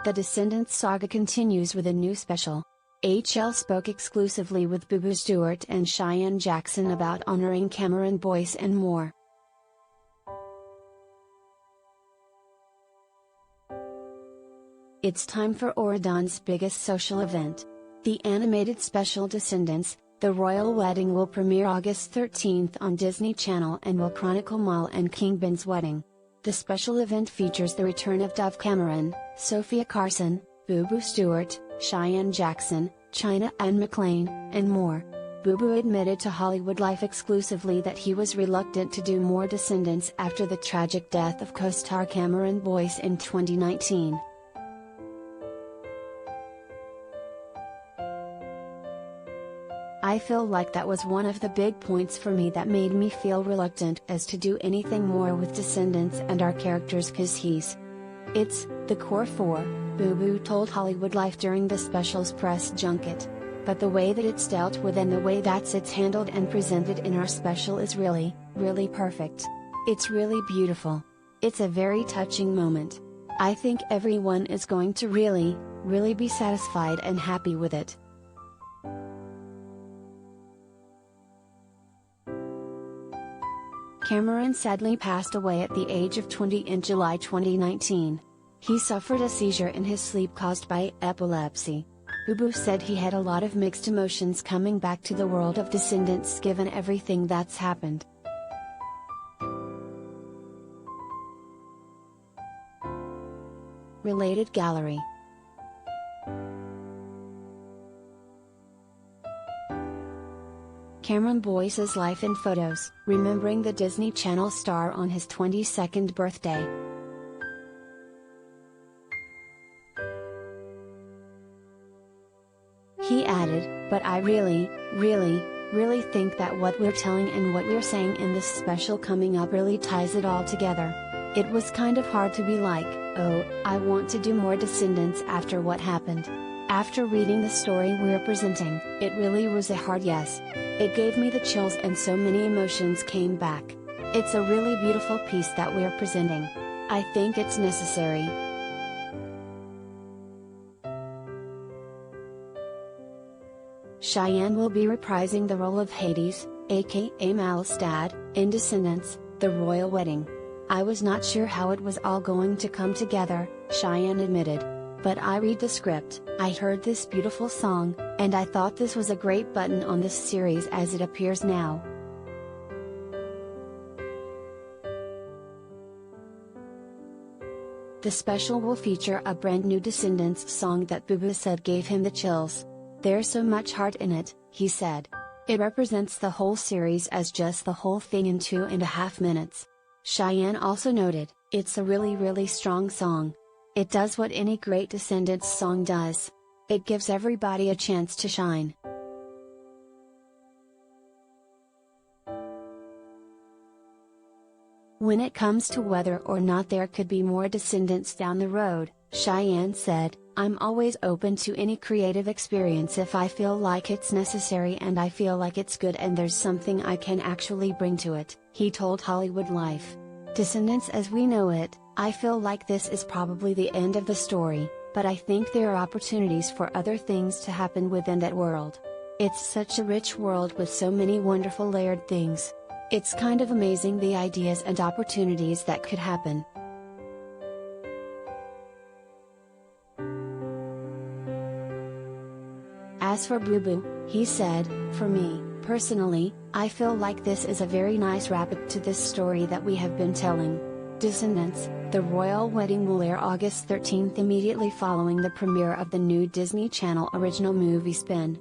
The Descendants saga continues with a new special. HL spoke exclusively with Booboo Stewart and Cheyenne Jackson about honoring Cameron Boyce and more. It's time for Auradon's biggest social event. The animated special Descendants, The Royal Wedding will premiere August 13th on Disney Channel and will chronicle Mal and King Ben's wedding. The special event features the return of Dove Cameron, Sofia Carson, Booboo Stewart, Cheyenne Jackson, Anne McClain, and more. Booboo admitted to HollywoodLife Exclusively that he was reluctant to do more Descendants after the tragic death of co-star Cameron Boyce in 2019. I feel like that was one of the big points for me that made me feel reluctant as to do anything more with Descendants and our characters cause it's the core for, Booboo told HollywoodLife during the special's press junket. But the way that it's dealt with and the way that it's handled and presented in our special is really, really perfect. It's really beautiful. It's a very touching moment. I think everyone is going to really, really be satisfied and happy with it. Cameron sadly passed away at the age of 20 in July 2019. He suffered a seizure in his sleep caused by epilepsy. Booboo said he had a lot of mixed emotions coming back to the world of Descendants given everything that's happened. Related gallery. Cameron Boyce's life in photos, remembering the Disney Channel star on his 22nd birthday. He added, "But I really, really think that what we're telling and what we're saying in this special coming up really ties it all together. It was kind of hard to be like, oh, I want to do more Descendants after what happened. After reading the story we're presenting, it really was a hard yes. It gave me the chills and so many emotions came back. It's a really beautiful piece that we're presenting. I think it's necessary." Cheyenne will be reprising the role of Hades, aka Mal's dad, in Descendants, The Royal Wedding. "I was not sure how it was all going to come together," Cheyenne admitted. "But I read the script, I heard this beautiful song, and I thought this was a great button on this series as it appears now." The special will feature a brand new Descendants song that Booboo said gave him the chills. "There's so much heart in it," he said. "It represents the whole series as just the whole thing in 2.5 minutes." Cheyenne also noted, "It's a really strong song. It does what any great Descendants song does. It gives everybody a chance to shine." When it comes to whether or not there could be more Descendants down the road, Cheyenne said, "I'm always open to any creative experience if I feel like it's necessary and I feel like it's good and there's something I can actually bring to it," he told HollywoodLife. "Descendants as we know it, I feel like this is probably the end of the story, but I think there are opportunities for other things to happen within that world. It's such a rich world with so many wonderful layered things. It's kind of amazing the ideas and opportunities that could happen." As for Booboo, he said, "For me, personally, I feel like this is a very nice wrap-up to this story that we have been telling. Descendants, The Royal Wedding will air August 13th immediately following the premiere of the new Disney Channel original movie spin.